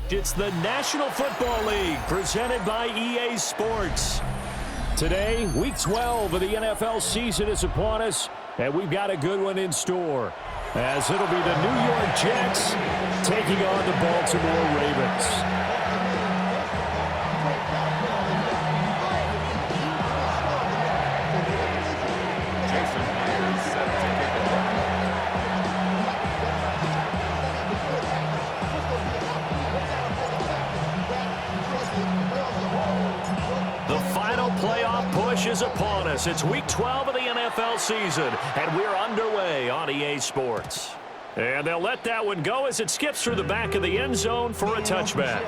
It's the National Football League presented by EA Sports. Today, Week 12 of the NFL season is upon us, and we've got a good one in store, as it'll be the New York Jets taking on the Baltimore Ravens. Is upon us. It's Week 12 of the NFL season, and we're underway on EA Sports. And they'll let that one go as it skips through the back of the end zone for a touchback.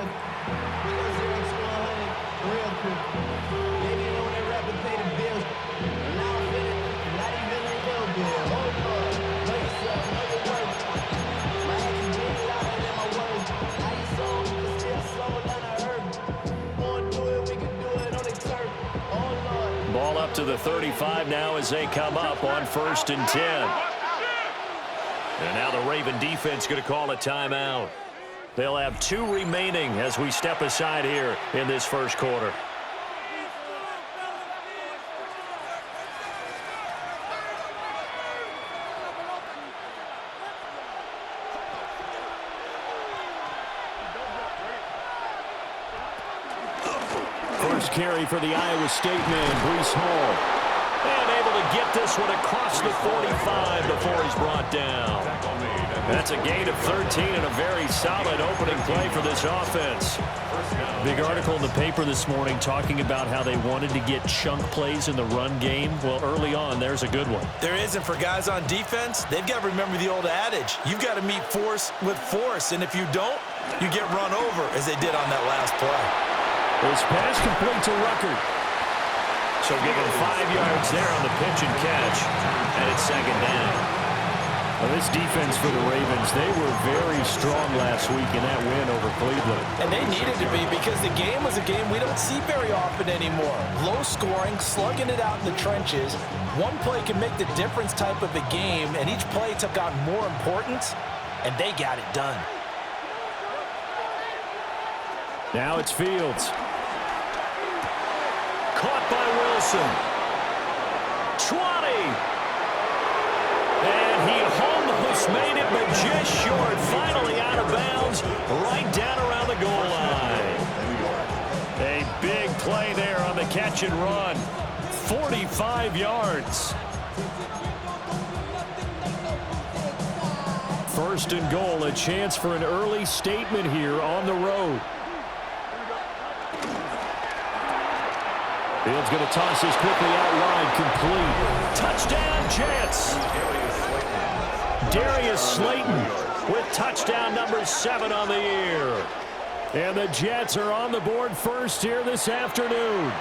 Ball up to the 35 now as they come up on 1st and 10. And now the Raven defense going to call a timeout. They'll have 2 remaining as we step aside here in this first quarter. First carry for the Iowa State man, Breece Hall. And able to get this one across the 45 before he's brought down. That's a gain of 13 and a very solid opening play for this offense. Big article in the paper this morning talking about how they wanted to get chunk plays in the run game. Well, early on, there's a good one. There is, and for guys on defense, they've got to remember the old adage. You've got to meet force with force, and if you don't, you get run over, as they did on that last play. This pass complete to Rucker. So give him 5 yards there on the pitch and catch, and it's 2nd down. Well, this defense for the Ravens, they were very strong last week in that win over Cleveland. And they needed to be because the game was a game we don't see very often anymore. Low scoring, slugging it out in the trenches. One play can make the difference type of a game, and each play took on more importance, and they got it done. Now it's Fields. Caught by Wilson. 20. And he almost made it, but just short. Finally out of bounds, right down around the goal line. A big play there on the catch and run. 45 yards. 1st and goal, a chance for an early statement here on the road. Fields going to toss this quickly out wide, complete. Touchdown, Jets. Darius Slayton with touchdown number 7 on the year. And the Jets are on the board first here this afternoon.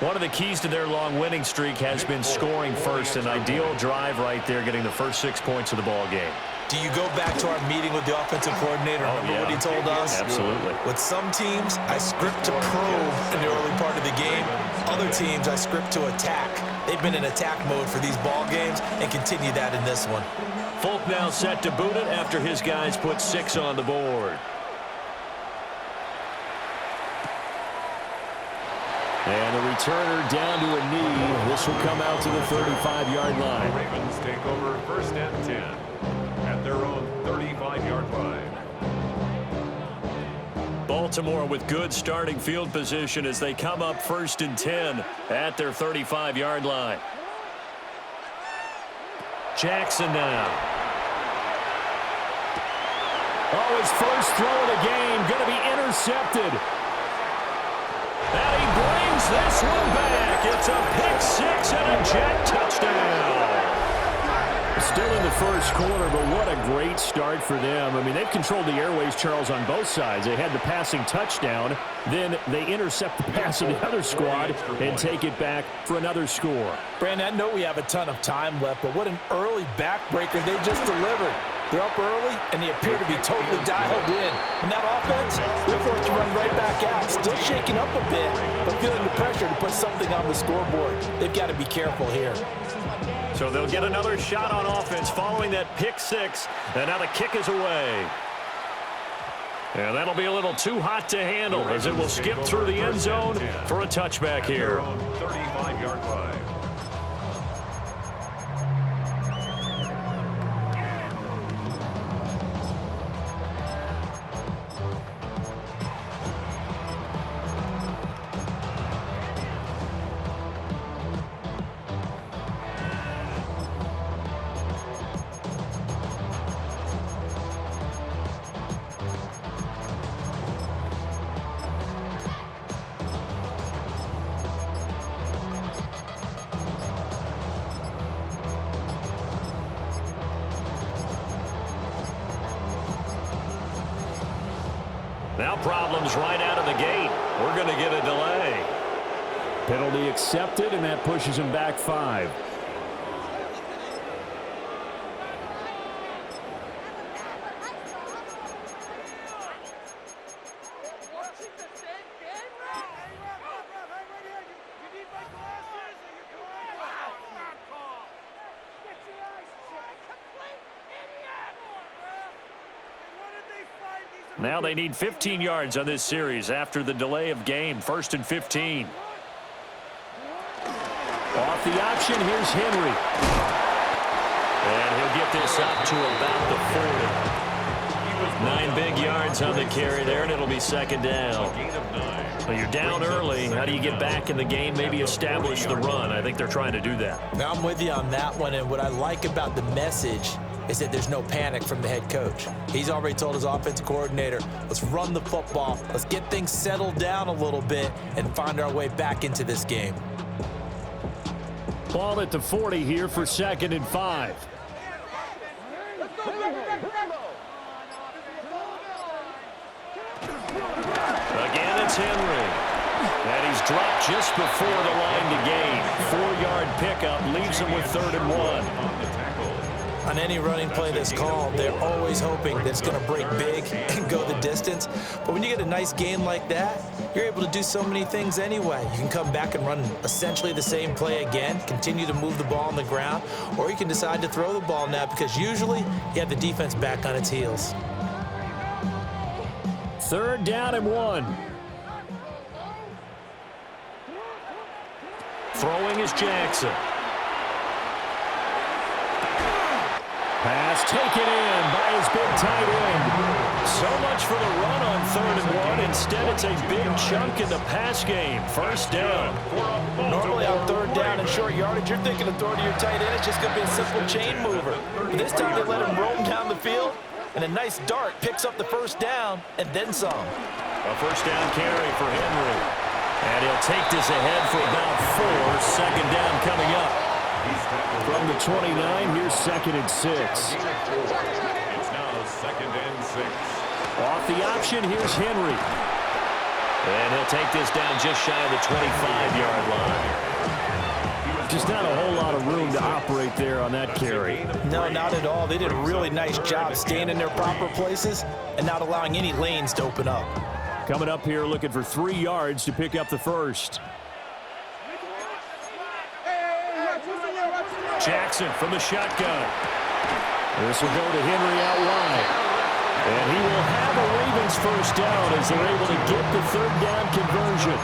One of the keys to their long winning streak has been scoring first. An ideal drive right there, getting the first 6 points of the ball game. Do you go back to our meeting with the offensive coordinator? Remember what he told us? Absolutely. With some teams, I script to probe in the early part of the game. Other teams, I script to attack. They've been in attack mode for these ball games and continue that in this one. Folk now set to boot it after his guys put 6 on the board. And the returner down to a knee. This will come out to the 35-yard line. The Ravens take over 1st and 10 at their own 35-yard line. Baltimore with good starting field position as they come up 1st and 10 at their 35-yard line. Jackson now. Oh, his first throw of the game going to be intercepted. And he brings this one back. It's a pick 6 and a Jet touchdown. Still in the first quarter, but what a great start for them. I mean, they've controlled the airways, Charles, on both sides. They had the passing touchdown. Then they intercept the pass of the other squad and take it back for another score. Brandon, I know we have a ton of time left, but what an early backbreaker they just delivered. They're up early, and they appear to be totally dialed in. And that offense, they're forced to run right back out. Still shaking up a bit, but feeling the pressure to put something on the scoreboard. They've got to be careful here. So they'll get another shot on offense following that pick six. And now the kick is away. And that'll be a little too hot to handle as it will skip through the end zone for a touchback here. 35-yard line. Now problems right out of the gate. We're going to get a delay. Penalty accepted, and that pushes him back 5. Now they need 15 yards on this series after the delay of game. 1st and 15. Off the option, here's Henry. And he'll get this up to about the 40. 9 big yards on the carry there, and it'll be 2nd down. Well, you're down early. How do you get back in the game, maybe establish the run? I think they're trying to do that. Now I'm with you on that one, and what I like about the message is that there's no panic from the head coach. He's already told his offensive coordinator, let's run the football, let's get things settled down a little bit and find our way back into this game. Ball at the 40 here for 2nd and 5. Again, it's Henry. And he's dropped just before the line to gain. 4-yard pickup leaves him with 3rd and 1. On any running play that's called, they're always hoping that it's going to break big and go the distance. But when you get a nice game like that, you're able to do so many things anyway. You can come back and run essentially the same play again, continue to move the ball on the ground, or you can decide to throw the ball now because usually you have the defense back on its heels. 3rd down and 1. Throwing is Jackson. Pass taken in by his big tight end. So much for the run on 3rd and 1. Instead, it's a big chunk in the pass game. 1st down. Normally on 3rd down and short yardage, you're thinking of throwing to your tight end. It's just going to be a simple chain mover. But this time they let him roam down the field, and a nice dart picks up the 1st down and then some. A 1st down carry for Henry. And he'll take this ahead for about 4. 2nd down coming up. From the 29, here's 2nd and 6. It's now 2nd and 6. Off the option, here's Henry. And he'll take this down just shy of the 25-yard line. Just not a whole lot of room to operate there on that carry. No, not at all. They did a really nice job staying in their proper places and not allowing any lanes to open up. Coming up here looking for 3 yards to pick up the 1st. Jackson from the shotgun. This will go to Henry out wide. And he will have a Ravens 1st down as they're able to get the 3rd down conversion.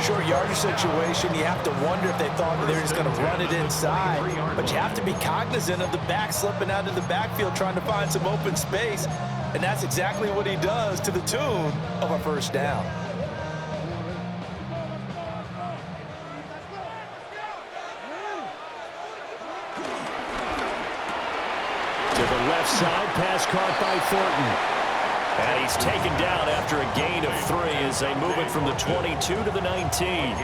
Short yardage situation, you have to wonder if they thought they were just going to run it inside. But you have to be cognizant of the back slipping out of the backfield trying to find some open space. And that's exactly what he does to the tune of a 1st down. Left side, pass caught by Thornton. And he's taken down after a gain of 3 as they move it from the 22 to the 19.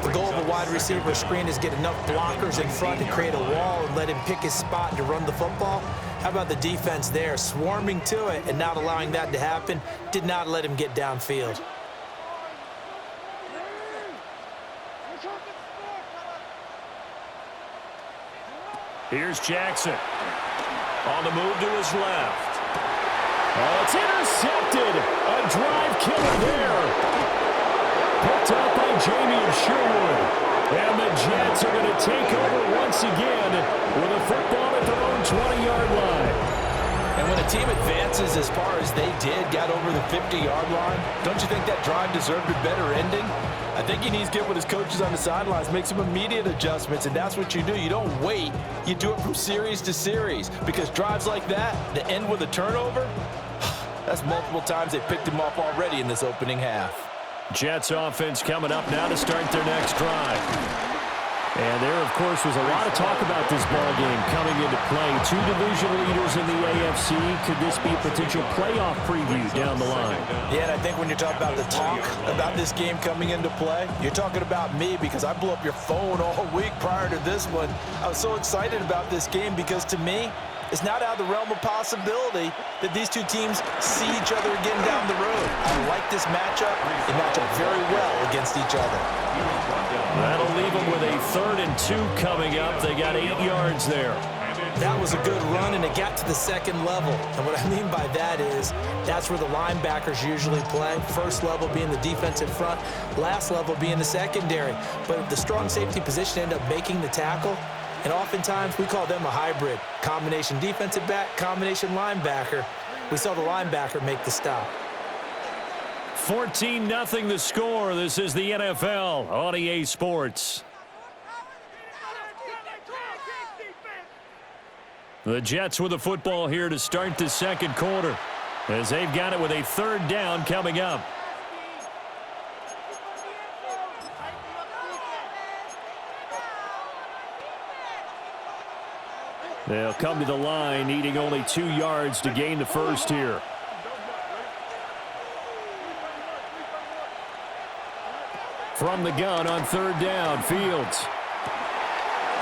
The goal of a wide receiver screen is get enough blockers in front to create a wall and let him pick his spot to run the football. How about the defense there, swarming to it and not allowing that to happen? Did not let him get downfield. Here's Jackson. On the move to his left. Oh, it's intercepted. A drive killer there. Picked up by Jamie Sherwood. And the Jets are going to take over once again with a football at their own 20-yard line. And when a team advances as far as they did, got over the 50-yard line, don't you think that drive deserved a better ending? I think he needs to get with his coaches on the sidelines, make some immediate adjustments, and that's what you do. You don't wait. You do it from series to series, because drives like that end with a turnover, that's multiple times they picked him off already in this opening half. Jets offense coming up now to start their next drive. And there, of course, was a lot of talk about this ball game coming into play. Two division leaders in the AFC. Could this be a potential playoff preview down the line? Yeah, and I think when you're talking about the talk about this game coming into play, you're talking about me, because I blew up your phone all week prior to this one. I was so excited about this game because, to me, it's not out of the realm of possibility that these two teams see each other again down the road. I like this matchup. They match up very well against each other. That'll leave them with a 3rd and 2 coming up. They got 8 yards there. That was a good run, and it got to the second level. And what I mean by that is that's where the linebackers usually play. First level being the defensive front, last level being the secondary. But the strong safety position ended up making the tackle. And oftentimes, we call them a hybrid. Combination defensive back, combination linebacker. We saw the linebacker make the stop. 14-0 the score. This is the NFL on EA Sports. The Jets with the football here to start the second quarter, as they've got it with a 3rd down coming up. They'll come to the line, needing only 2 yards to gain the first here. From the gun on 3rd down, Fields.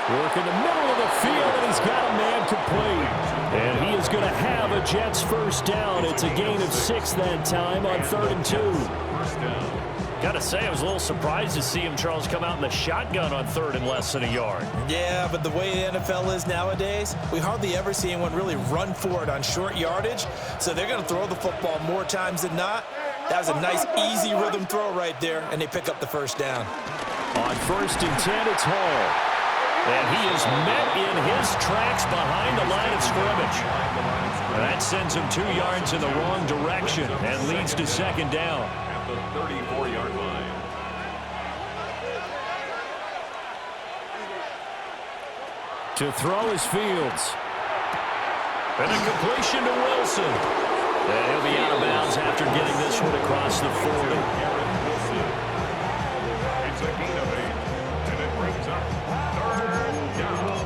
Work in the middle of the field, and he's got a man complete. And he is going to have a Jets first down. It's a gain of 6 that time on 3rd and 2. Got to say, I was a little surprised to see him, Charles, come out in the shotgun on 3rd and less than a yard. Yeah, but the way the NFL is nowadays, we hardly ever see anyone really run for it on short yardage. So they're going to throw the football more times than not. That was a nice, easy rhythm throw right there, and they pick up the first down. On 1st and 10, it's Hall. And he is met in his tracks behind the line of scrimmage. That sends him 2 yards in the wrong direction and leads to 2nd down. At the 34-yard line. To throw is Fields. And a completion to Wilson. And he'll be out of bounds after getting this one across the 40. It's a gain of 8, and it brings up 3rd down.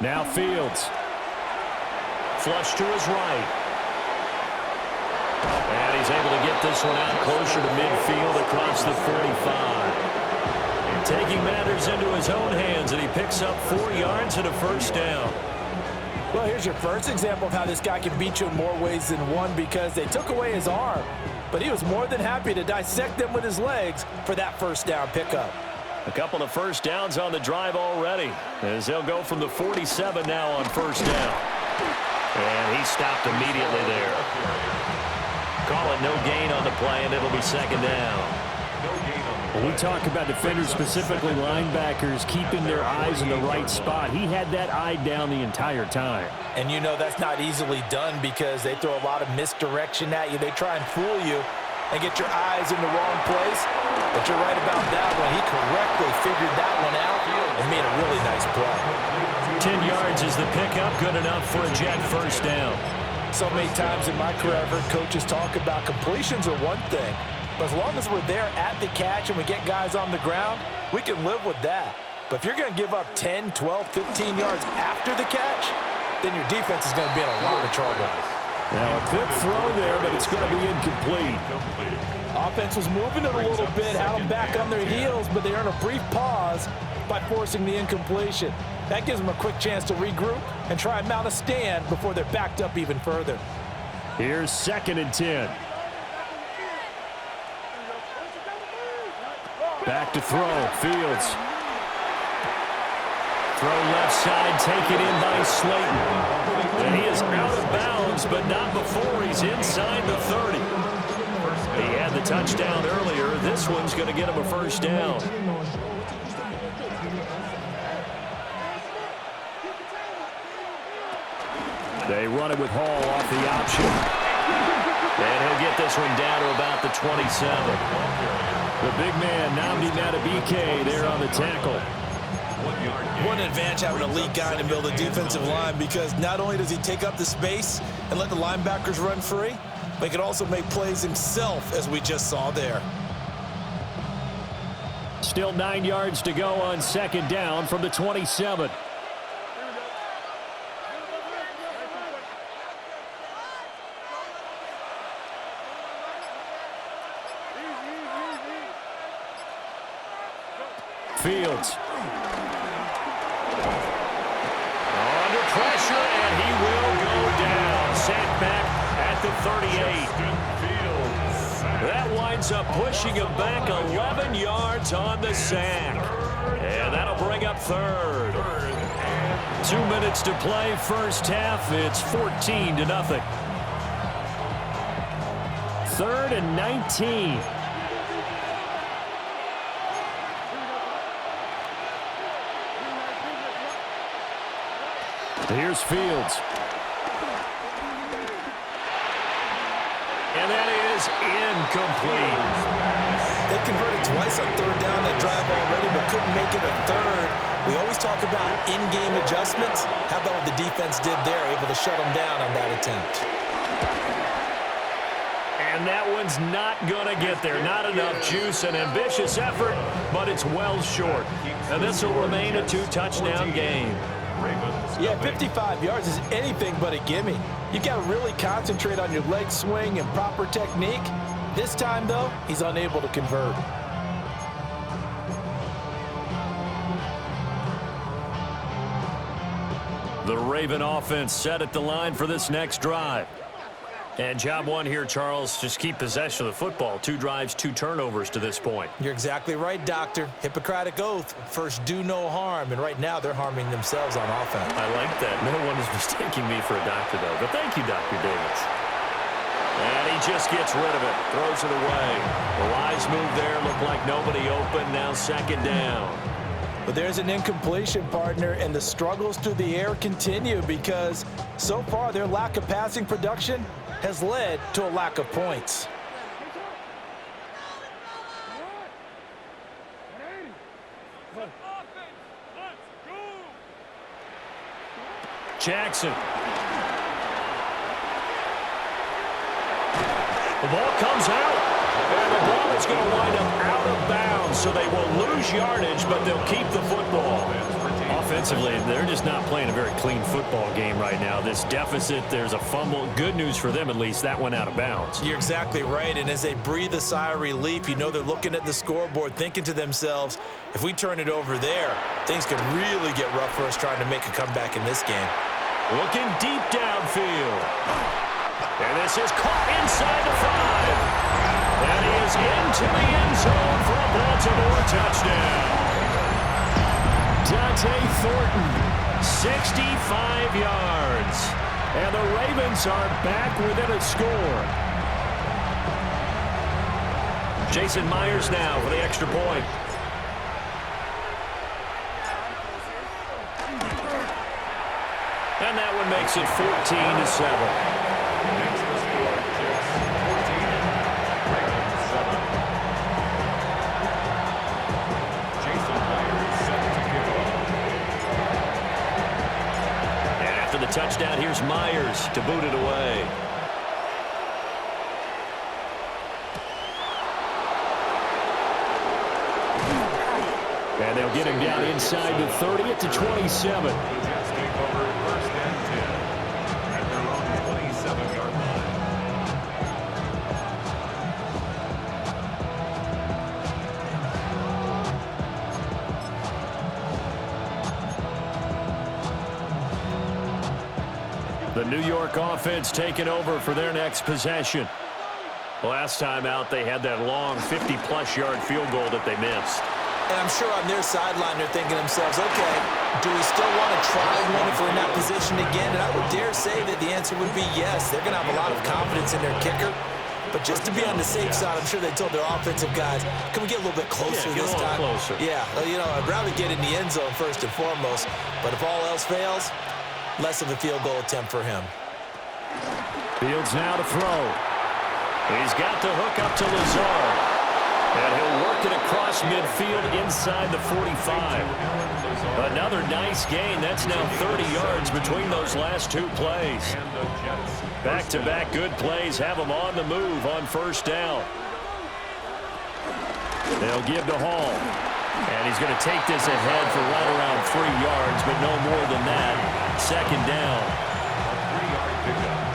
Now Fields. Flush to his right. And he's able to get this one out closer to midfield across the 45. Taking matters into his own hands, and he picks up 4 yards and a first down. Well, here's your first example of how this guy can beat you in more ways than one, because they took away his arm, but he was more than happy to dissect them with his legs for that first down pickup. A couple of first downs on the drive already, as they'll go from the 47 now on first down. And he stopped immediately there. Call it no gain on the play, and it'll be 2nd down. When we talk about defenders, specifically linebackers, keeping their eyes in the right spot, he had that eye down the entire time. And you know that's not easily done, because they throw a lot of misdirection at you. They try and fool you and get your eyes in the wrong place. But you're right about that one. He correctly figured that one out and made a really nice play. 10 yards is the pickup, good enough for a Jet first down. So many times in my career, I've heard coaches talk about completions are one thing, but as long as we're there at the catch and we get guys on the ground, we can live with that. But if you're going to give up 10, 12, 15 yards after the catch, then your defense is going to be in a lot of trouble. Now a quick throw there, but it's going to be incomplete. Offense was moving it a little bit, had them back on their heels, but they earned a brief pause by forcing the incompletion. That gives them a quick chance to regroup and try and mount a stand before they're backed up even further. Here's 2nd and 10. Back to throw. Fields. Throw left side, taken in by Slayton. And he is out of bounds, but not before he's inside the 30. He had the touchdown earlier. This one's going to get him a first down. They run it with Hall off the option. And he'll get this one down to about the 27. The big man, Nnamdi Madubuike, there on the tackle. What an advantage having an elite guy in the middle of the defensive line, because not only does he take up the space and let the linebackers run free, but he can also make plays himself, as we just saw there. Still 9 yards to go on 2nd down from the 27. Fields. Under pressure, and he will go down. Sacked back at the 38. That winds up pushing him back 11 yards on the sack. And that'll bring up 3rd. 2 minutes to play, first half. It's 14-0. 3rd and 19. Here's Fields. And that is incomplete. They converted twice on 3rd down that drive already, but couldn't make it a 3rd. We always talk about in-game adjustments. How about what the defense did there, able to shut them down on that attempt? And that one's not going to get there. Not enough juice, an ambitious effort, but it's well short. And this will remain a 2-touchdown game. Yeah, 55 yards is anything but a gimme. You've got to really concentrate on your leg swing and proper technique. This time, though, he's unable to convert. The Raven offense set at the line for this next drive. And job one here, Charles, just keep possession of the football. 2 drives, 2 turnovers to this point. You're exactly right, Doctor. Hippocratic oath. First, do no harm. And right now, they're harming themselves on offense. I like that. No one is mistaking me for a doctor, though. But thank you, Dr. Davis. And he just gets rid of it. Throws it away. The wise move there. Looked like nobody open. Now 2nd down. But there's an incompletion, partner, and the struggles through the air continue because so far their lack of passing production has led to a lack of points. Jackson. The ball comes out. And the ball is going to wind up out of bounds, so they will lose yardage, but they'll keep the football. Offensively, they're just not playing a very clean football game right now. This deficit, there's a fumble. Good news for them, at least. That went out of bounds. You're exactly right, and as they breathe a sigh of relief, you know they're looking at the scoreboard, thinking to themselves, if we turn it over there, things could really get rough for us trying to make a comeback in this game. Looking deep downfield. And this is caught inside the 5. And he is into the end zone for a Baltimore touchdown. Dante Thornton, 65 yards. And the Ravens are back within a score. Jason Myers now for the extra point. And that one makes it 14-7. Touchdown, here's Myers to boot it away. And they'll get him down inside the 30 at the 27. Take over 1st and 10 at their own 27-yard line. The New York offense taking over for their next possession. Last time out, they had that long 50-plus yard field goal that they missed. And I'm sure on their sideline they're thinking to themselves, okay, do we still want to try one if we're in that position again? And I would dare say that the answer would be yes. They're going to have a lot of confidence in their kicker. But just to be on the safe side, I'm sure they told their offensive guys, can we get a little bit closer this time? Closer. Yeah, I'd rather get in the end zone first and foremost. But if all else fails, less of a field goal attempt for him. Fields now to throw. He's got the hook up to Lazard. And he'll work it across midfield inside the 45. Another nice gain. That's now 30 yards between those last two plays. Back-to-back good plays have him on the move on first down. They'll give to Hall. And he's going to take this ahead for right around 3 yards, but no more than that. Second down.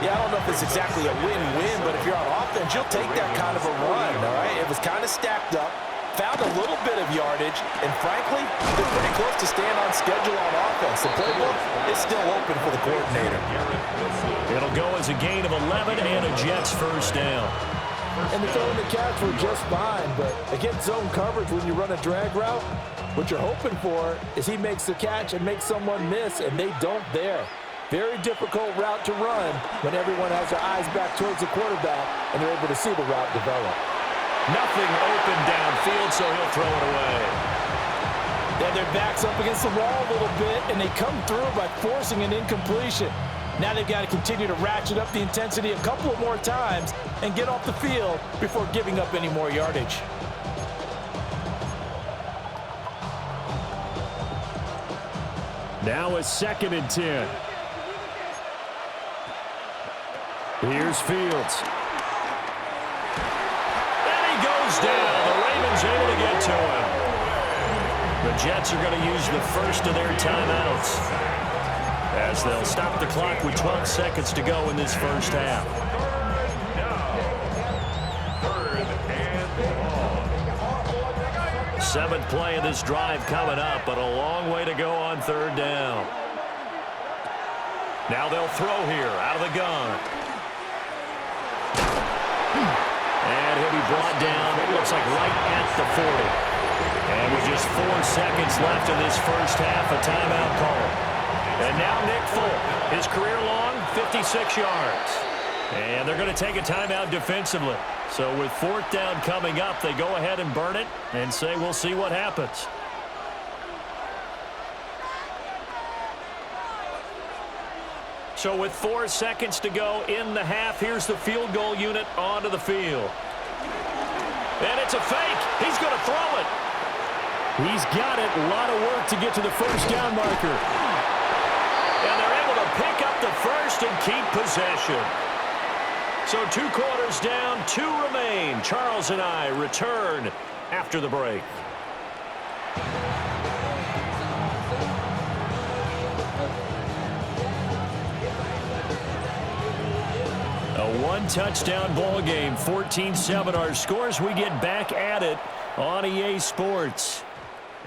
Yeah, I don't know if it's exactly a win-win, but if you're on offense, you'll take that kind of a run, all right? It was kind of stacked up, found a little bit of yardage, and frankly, they're pretty close to staying on schedule on offense. The playbook is still open for the coordinator. It'll go as a gain of 11 and a Jets first down. And the throw and the catch were just fine, but against zone coverage when you run a drag route, what you're hoping for is he makes the catch and makes someone miss, and they don't there. Very difficult route to run when everyone has their eyes back towards the quarterback and they're able to see the route develop. Nothing open downfield, so he'll throw it away. Then their back's up against the wall a little bit, and they come through by forcing an incompletion. Now they've got to continue to ratchet up the intensity a couple of more times and get off the field before giving up any more yardage. Now a 2nd and 10. Here's Fields. And he goes down. The Ravens able to get to him. The Jets are going to use the first of their timeouts as they'll stop the clock with 12 seconds to go in this first half. Seventh play of this drive coming up, but a long way to go on third down. Now they'll throw here out of the gun. And he'll be brought down, it looks like right at the 40. And with just 4 seconds left in this first half, a timeout call. And now Nick Folk, his career long, 56 yards. And they're going to take a timeout defensively. So with 4th down coming up, they go ahead and burn it and say we'll see what happens. So with 4 seconds to go in the half, here's the field goal unit onto the field. And it's a fake. He's going to throw it. He's got it. A lot of work to get to the first down marker. And they're able to pick up the first and keep possession. So 2 quarters down, 2 remain. Charles and I return after the break. A 1-touchdown ball game, 14-7 our scores. We get back at it on EA Sports.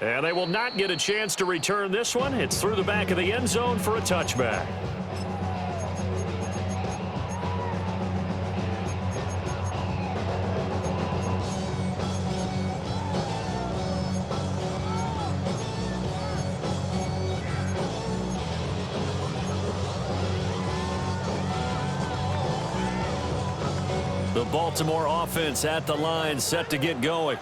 And they will not get a chance to return this one. It's through the back of the end zone for a touchback. The Baltimore offense at the line, set to get going.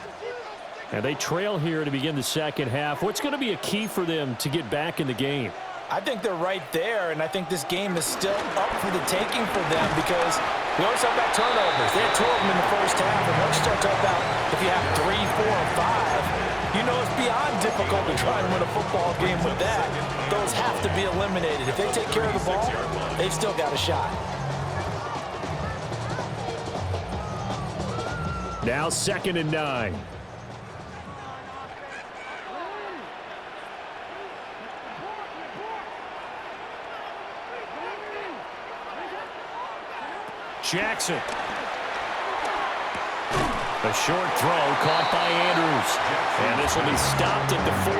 And they trail here to begin the second half. What's going to be a key for them to get back in the game? I think they're right there, and I think this game is still up for the taking for them because we always talk about turnovers. They had 2 of them in the first half, and once you start talking about if you have 3, 4, or 5, you know it's beyond difficult to try and win a football game with that. Those have to be eliminated. If they take care of the ball, they've still got a shot. Now 2nd and 9. Jackson. A short throw caught by Andrews. And this will be stopped at the 44.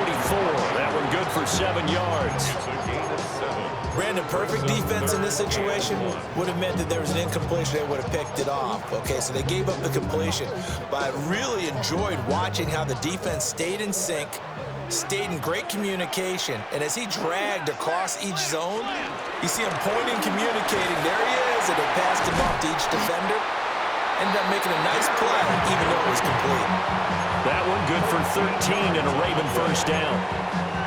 That one good for 7 yards. Brandon, perfect defense in this situation would have meant that there was an incompletion. They would have picked it off. Okay, so they gave up the completion. But I really enjoyed watching how the defense stayed in sync, stayed in great communication, and as he dragged across each zone, you see him pointing, communicating. There he is, and they passed him off to each defender. Ended up making a nice play, even though it was complete. That one good for 13 and a Raven first down.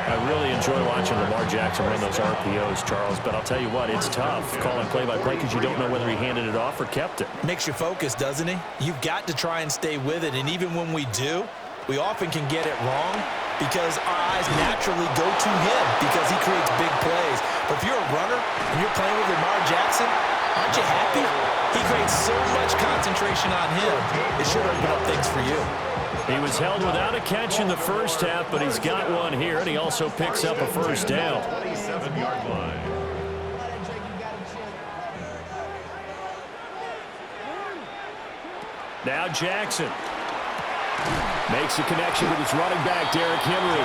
I really enjoy watching Lamar Jackson run those RPOs, Charles, but I'll tell you what, it's tough calling play-by-play because you don't know whether he handed it off or kept it. Makes you focus, doesn't he? You've got to try and stay with it, and even when we do, we often can get it wrong because our eyes naturally go to him because he creates big plays. But if you're a runner and you're playing with Lamar Jackson, aren't you happy? He creates so much concentration on him, it should open up things for you. He was held without a catch in the first half, but he's got one here, and he also picks up a first down. 27-yard line. Now Jackson makes a connection with his running back, Derrick Henry.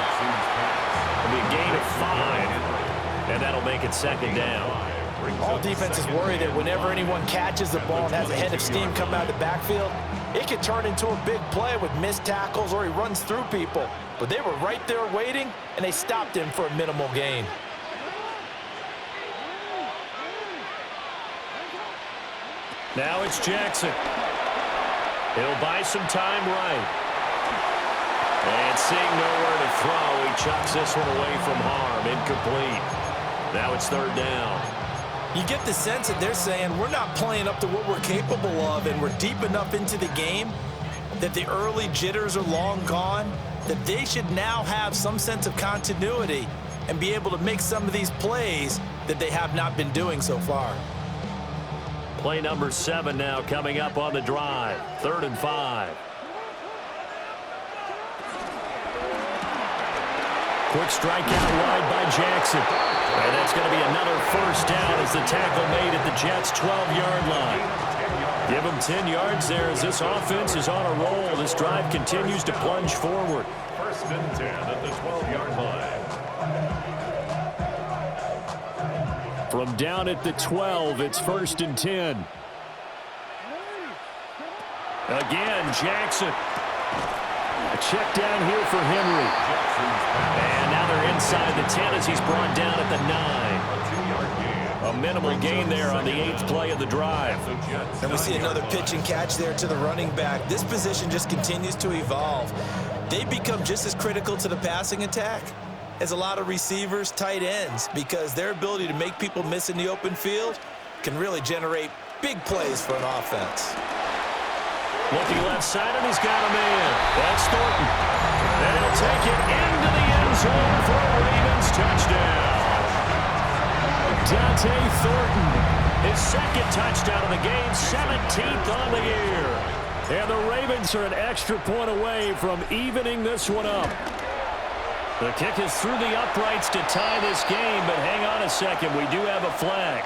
It'll be a gain of 5, and that'll make it second down. All defenses worry that whenever anyone catches the ball and has a head of steam come out of the backfield, it could turn into a big play with missed tackles or he runs through people. But they were right there waiting, and they stopped him for a minimal gain. Now it's Jackson. He'll buy some time right. And seeing nowhere to throw, he chucks this one away from harm. Incomplete. Now it's third down. You get the sense that they're saying we're not playing up to what we're capable of, and we're deep enough into the game that the early jitters are long gone, that they should now have some sense of continuity and be able to make some of these plays that they have not been doing so far. Play number 7 now coming up on the drive. 3rd and 5. Quick strikeout wide by Jackson. And that's going to be another first down as the tackle made at the Jets' 12-yard line. Give them 10 yards there as this offense is on a roll. This drive continues to plunge forward. 1st and 10 at the 12-yard line. From down at the 12, it's 1st and 10. Again, Jackson. A check down here for Henry. And now they're inside the 10 as he's brought down at the 9. A minimal gain there on the 8th play of the drive. And we see another pitch and catch there to the running back. This position just continues to evolve. They become just as critical to the passing attack as a lot of receivers, tight ends, because their ability to make people miss in the open field can really generate big plays for an offense. Looking left side, and he's got a man. That's Thornton. And he'll take it into the end zone for a Ravens touchdown. Dante Thornton, his 2nd touchdown of the game, 17th on the year. And the Ravens are an extra point away from evening this one up. The kick is through the uprights to tie this game, but hang on a second. We do have a flag.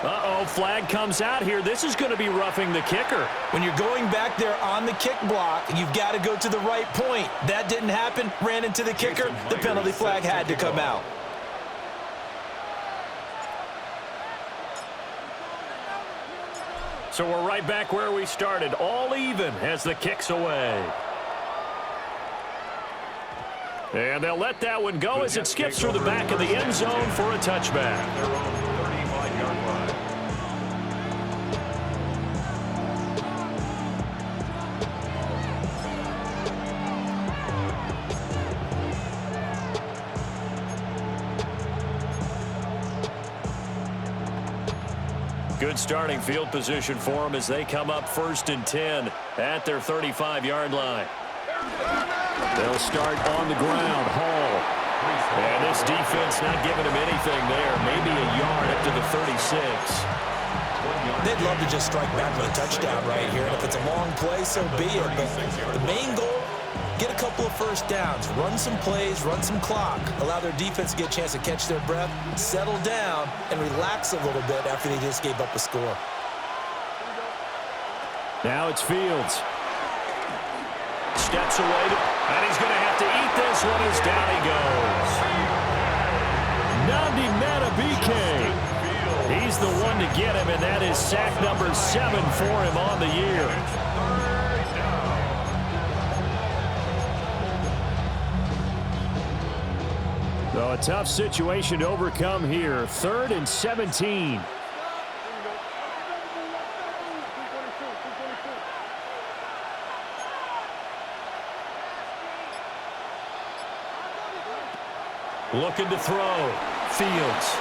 Uh-oh, flag comes out here. This is going to be roughing the kicker. When you're going back there on the kick block, you've got to go to the right point. That didn't happen, ran into the kicker. The penalty flag had to come out. So we're right back where we started. All even as the kick's away. And they'll let that one go as it skips through the back of the end zone for a touchback. Their own 35-yard line. Good starting field position for them as they come up 1st and 10 at their 35-yard line. They'll start on the ground. Hall. And this defense not giving him anything there. Maybe a yard up to the 36. They'd love to just strike back with a touchdown right here. And if it's a long play, so be it. But the main goal, get a couple of first downs, run some plays, run some clock, allow their defense to get a chance to catch their breath, settle down, and relax a little bit after they just gave up a score. Now it's Fields. Steps away, and he's going to have to eat this one as down he goes. Nnamdi Madubuike he's the one to get him, and that is sack number 7 for him on the year. So a tough situation to overcome here. 3rd and 17. Looking to throw. Fields.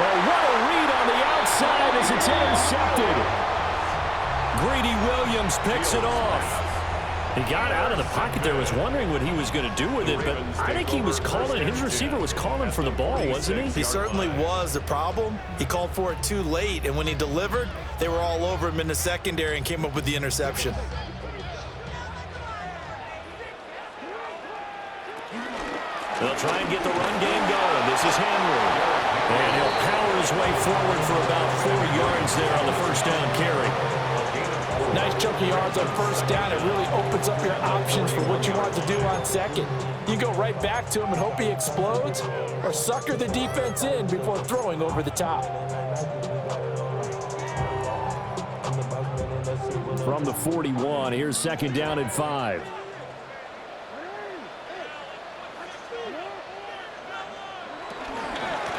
Oh, what a read on the outside as it's intercepted. Greedy Williams picks it off. He got out of the pocket there, was wondering what he was going to do with it, but I think he was calling, his receiver was calling for the ball, wasn't he? He certainly was. The problem, he called for it too late, and when he delivered, they were all over him in the secondary and came up with the interception. They'll try and get the run game going. This is Henry. And he'll power his way forward for about 4 yards there on the first down carry. Nice chunky yards on first down. It really opens up your options for what you want to do on second. You go right back to him and hope he explodes, or sucker the defense in before throwing over the top. From the 41, here's 2nd down and 5.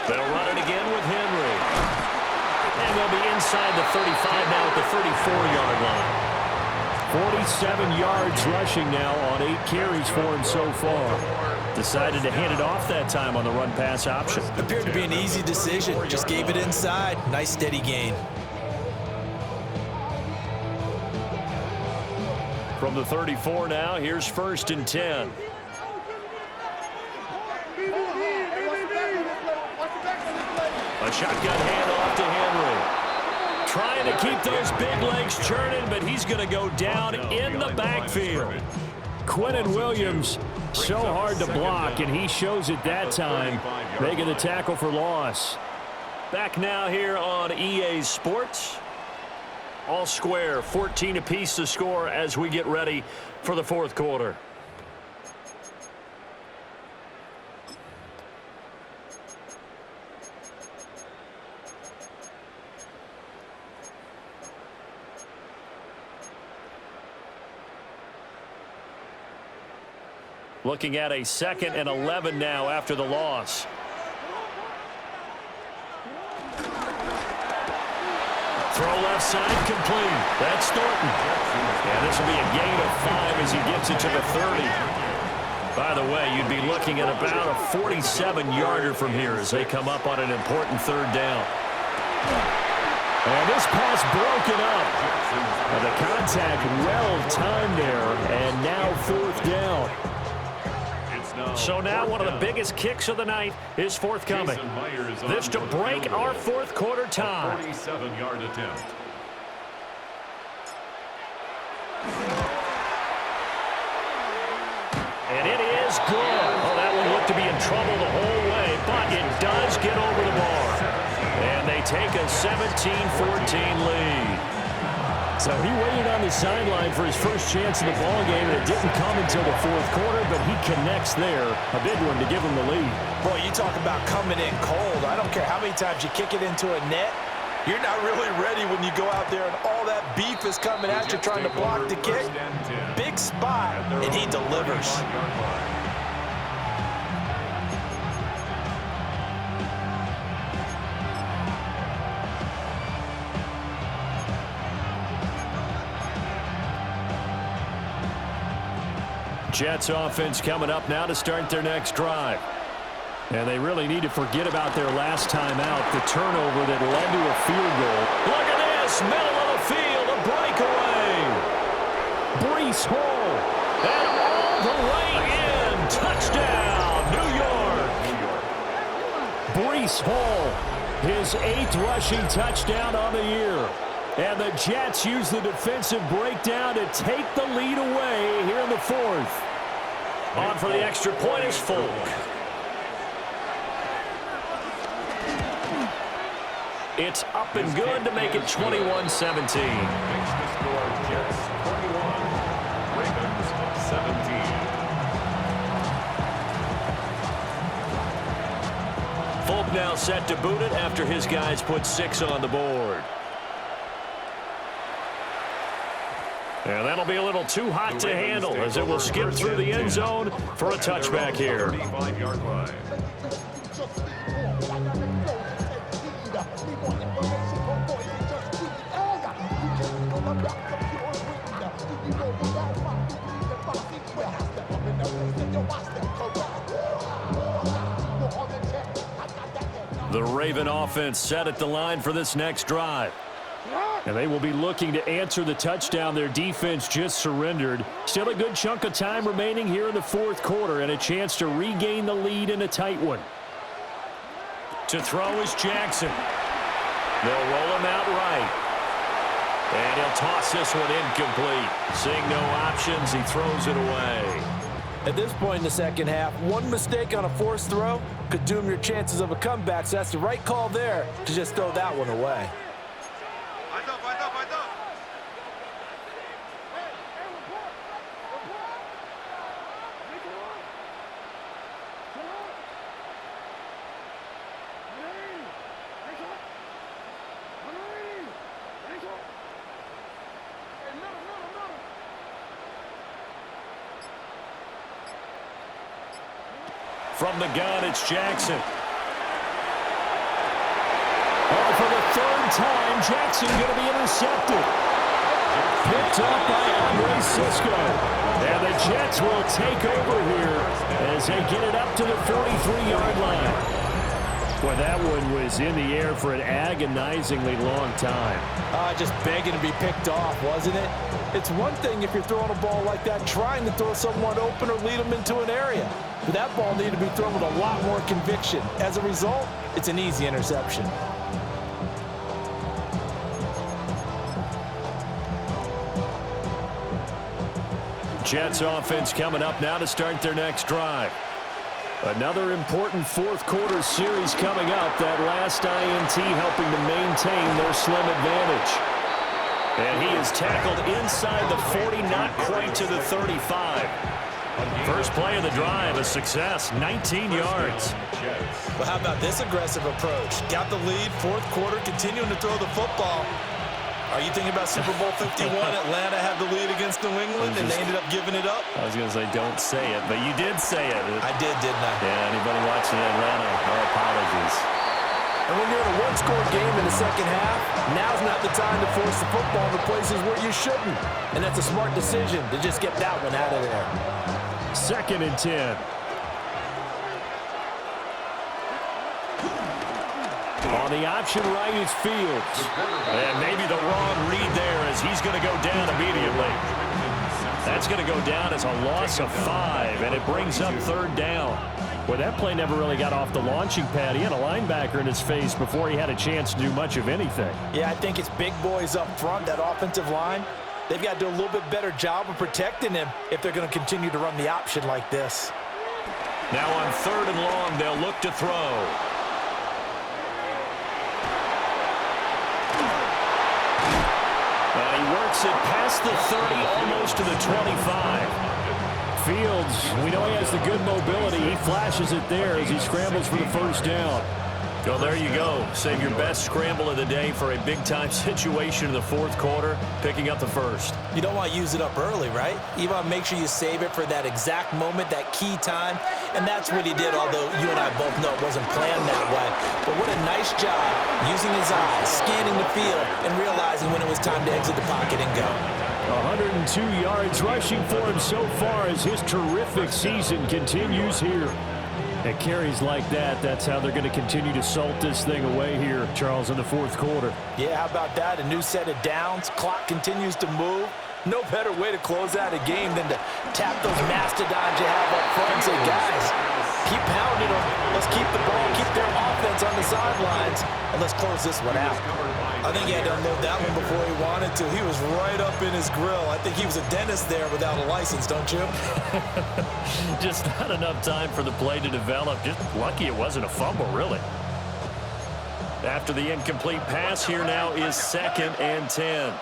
They'll run it again with Henry. And they'll be inside the 35 now at the 34-yard line. 47 yards rushing now on 8 carries for him so far. Decided to hand it off that time on the run-pass option. Appeared to be an easy decision. Just gave it inside. Nice steady gain. From the 34 now, here's 1st and 10. A shotgun handoff to Henry. Trying to keep those big legs churning, but he's going to go down in the backfield. Quinnen Williams, so hard to block, and he shows it that time, making the tackle for loss. Back now here on EA Sports. All square, 14 apiece to score as we get ready for the 4th quarter. Looking at a 2nd and 11 now after the loss. Throw left side complete. That's Thornton. And this will be a gain of 5 as he gets it to the 30. By the way, you'd be looking at about a 47-yarder from here as they come up on an important 3rd down. And this pass broken up. And the contact well timed there. And now 4th down. So now one of the biggest kicks of the night is forthcoming. This to break our 4th quarter tie. 47-yard attempt. And it is good. Oh, that one looked to be in trouble the whole way, but it does get over the bar. And they take a 17-14 lead. So he waited on the sideline for his first chance in the ballgame, and it didn't come until the 4th quarter, but he connects there. A big one to give him the lead. Boy, you talk about coming in cold. I don't care how many times you kick it into a net. You're not really ready when you go out there and all that beef is coming at you trying to block the kick. Big spot, and he delivers. Jets offense coming up now to start their next drive. And they really need to forget about their last time out, the turnover that led to a field goal. Look at this, middle of the field, a breakaway. Breece Hall, and all the way in, touchdown, New York. Breece Hall, his 8th rushing touchdown on the year. And the Jets use the defensive breakdown to take the lead away here in the 4th. On for the extra point is Folk. It's up and good to make it 21-17. Makes the score Jets 21, Ravens 17. now set to boot it after his guys put 6 on the board. And that'll be a little too hot to handle as it will skip through the end zone for a touchback here. 35-yard line. The Raven offense set at the line for this next drive. And they will be looking to answer the touchdown their defense just surrendered. Still a good chunk of time remaining here in the fourth quarter and a chance to regain the lead in a tight one. To throw is Jackson. They'll roll him out right. And he'll toss this one incomplete. Seeing no options, he throws it away. At this point in the second half, one mistake on a forced throw could doom your chances of a comeback, so that's the right call there to just throw that one away. From the gun, it's Jackson. Oh, for the third time, Jackson going to be intercepted. Picked up by Andre Cisco. And the Jets will take over here as they get it up to the 43-yard line. Well, that one was in the air for an agonizingly long time. Just begging to be picked off, wasn't it? It's one thing if you're throwing a ball like that, trying to throw someone open or lead them into an area. But that ball needed to be thrown with a lot more conviction. As a result, it's an easy interception. Jets offense coming up now to start their next drive. Another important fourth quarter series coming up. That last INT helping to maintain their slim advantage. And he is tackled inside the 40, not quite to the 35. First play of the drive, a success, 19 yards. Well, how about this aggressive approach? Got the lead, fourth quarter, continuing to throw the football. Are you thinking about Super Bowl 51? Atlanta had the lead against New England, and they ended up giving it up? I was going to say, don't say it, but you did say it. I did, didn't I? Yeah, anybody watching Atlanta, our apologies. And when you're in a one-score game in the second half, now's not the time to force the football to places where you shouldn't. And that's a smart decision to just get that one out of there. 2nd and 10. On the option right is Fields. And maybe the wrong read there as he's going to go down immediately. That's going to go down as a loss of 5, and it brings up 3rd down. Well, that play never really got off the launching pad. He had a linebacker in his face before he had a chance to do much of anything. Yeah, I think it's big boys up front, that offensive line. They've got to do a little bit better job of protecting him if they're going to continue to run the option like this. Now on 3rd and long, they'll look to throw. And he works it past the 30, almost to the 25. Fields, we know he has the good mobility. He flashes it there as he scrambles for the first down. Well, there you go. Save your best scramble of the day for a big-time situation in the fourth quarter, picking up the first. You don't want to use it up early, right? You want to make sure you save it for that exact moment, that key time. And that's what he did, although you and I both know it wasn't planned that way. But what a nice job using his eyes, scanning the field, and realizing when it was time to exit the pocket and go. 102 yards rushing for him so far as his terrific season continues here. At carries like that, that's how they're going to continue to salt this thing away here, Charles, in the fourth quarter. Yeah, how about that? A new set of downs. Clock continues to move. No better way to close out a game than to tap those mastodons you have up front and say, guys, keep pounding them. Let's keep the ball, keep their offense on the sidelines, and let's close this one out. I think he had to unload that one before he wanted to. He was right up in his grill. I think he was a dentist there without a license, don't you? Just not enough time for the play to develop. Just lucky it wasn't a fumble, really. After the incomplete pass, here now is 2nd and 10.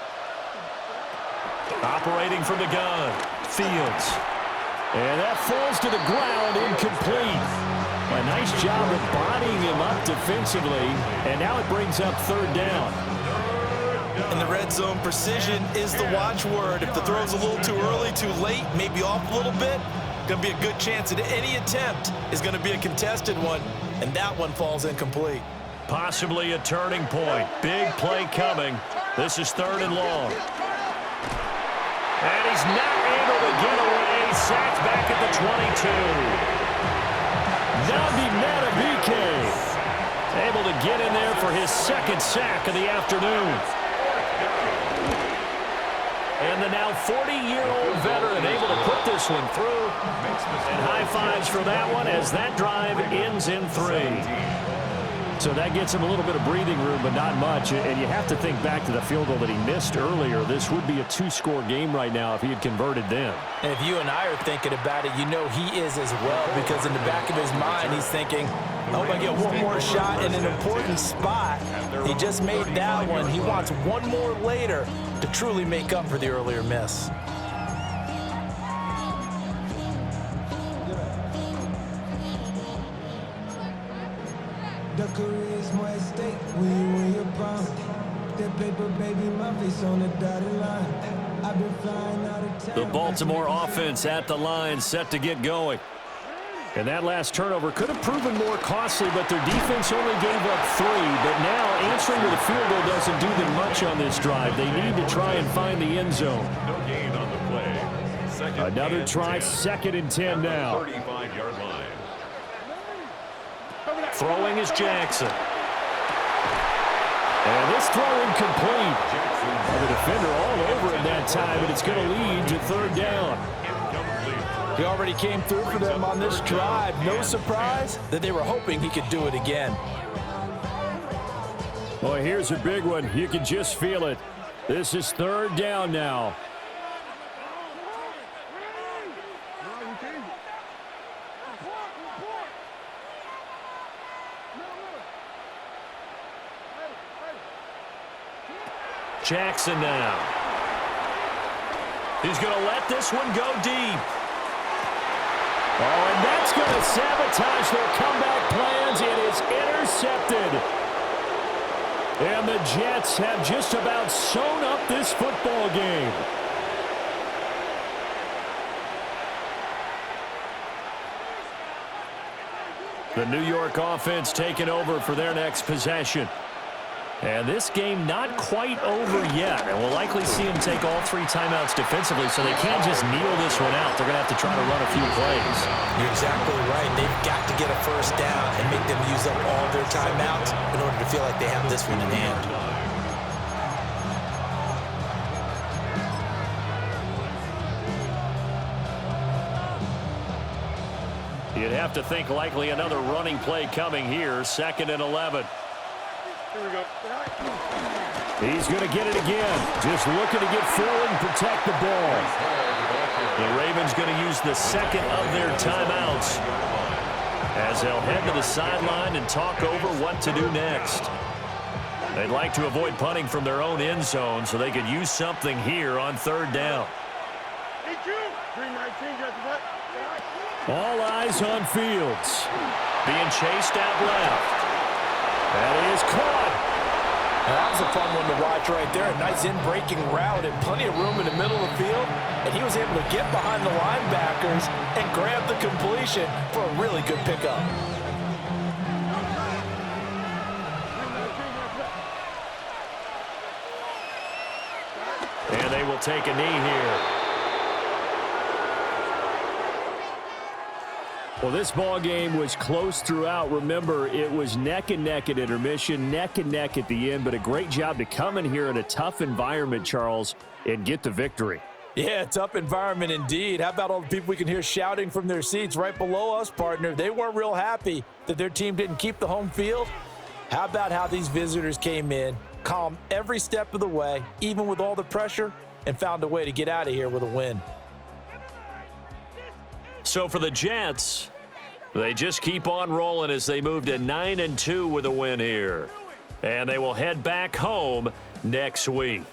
Operating from the gun, Fields. And that falls to the ground, incomplete. A nice job of bodying him up defensively, and now it brings up third down. In the red zone, precision is the watchword. If the throw's a little too early, too late, maybe off a little bit, going to be a good chance that any attempt is going to be a contested one, and that one falls incomplete. Possibly a turning point. Big play coming. This is third and long. And he's not able to get away. Sacked back at the 22. Nabi Matabike able to get in there for his second sack of the afternoon. And the now 40-year-old veteran able to put this one through. And high fives for that one as that drive ends in 3. So that gets him a little bit of breathing room, but not much. And you have to think back to the field goal that he missed earlier. This would be a 2-score game right now if he had converted then. And if you and I are thinking about it, you know he is as well, because in the back of his mind, he's thinking, I hope I get one more shot in an important spot. He just made that one. He wants one more later to truly make up for the earlier miss. The career is more at stake when you win your pound. That paper, baby, my face on the dotted line. I've been flying out of town. The Baltimore offense at the line, set to get going. And that last turnover could have proven more costly, but their defense only gave up 3. But now answering to the field goal doesn't do them much on this drive. They need to try and find the end zone. No gain on the play. Another try, 2nd and 10 now. 35-yard line. Throwing is Jackson. And this throw incomplete. The defender all over it that time, and it's going to lead to third down. He already came through for them on this drive. No surprise that they were hoping he could do it again. Boy, here's a big one. You can just feel it. This is third down now. Jackson now. He's going to let this one go deep. Oh, and that's going to sabotage their comeback plans. It is intercepted. And the Jets have just about sewn up this football game. The New York offense taking over for their next possession. And this game not quite over yet. And we'll likely see them take all 3 timeouts defensively, so they can't just kneel this one out. They're going to have to try to run a few plays. You're exactly right. They've got to get a first down and make them use up all their timeouts in order to feel like they have this one in hand. You'd have to think likely another running play coming here. 2nd and 11. Here we go. He's going to get it again. Just looking to get forward and protect the ball. The Ravens going to use the 2nd of their timeouts as they'll head to the sideline and talk over what to do next. They'd like to avoid punting from their own end zone so they could use something here on third down. All eyes on Fields. Being chased out left. That is caught. That was a fun one to watch right there. A nice in-breaking route and plenty of room in the middle of the field. And he was able to get behind the linebackers and grab the completion for a really good pickup. And they will take a knee here. Well, this ball game was close throughout. Remember, it was neck and neck at intermission, neck and neck at the end, but a great job to come in here in a tough environment, Charles, and get the victory. Yeah, tough environment indeed. How about all the people we can hear shouting from their seats right below us, partner? They weren't real happy that their team didn't keep the home field. How about how these visitors came in, calm every step of the way, even with all the pressure, and found a way to get out of here with a win. So for the Jets, they just keep on rolling as they move to 9-2 with a win here. And they will head back home next week.